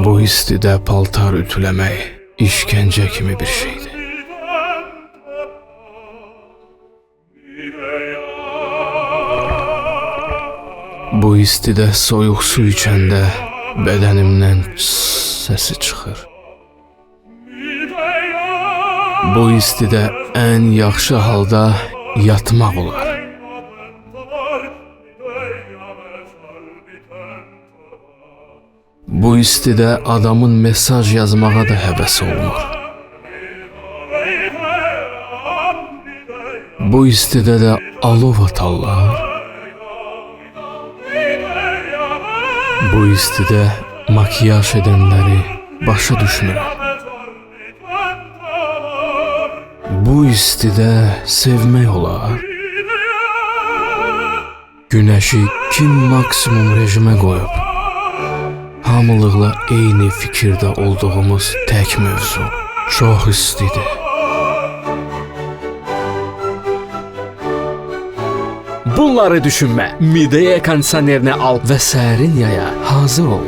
Bu istidə paltar ütüləmək işgəncə kimi bir şeydir. Bu istidə soyuq su içəndə bədənimdən səsi çıxır. Bu istidə ən yaxşı halda yatmaq olar. Bu istidə adamın mesaj yazmağa da həvəsi olmur. Bu istidə də alov atarlar. Bu istidə makyaj edənləri başa düşmürəm. Bu istidə sevmək olar. Günəşi kim maksimum rejimə qoyub? Hamılıqla eyni fikirdə olduğumuz tək mövzu çox istidir. Bunları düşünmə. Mideye kondisionerini al və sərin yaya hazır ol.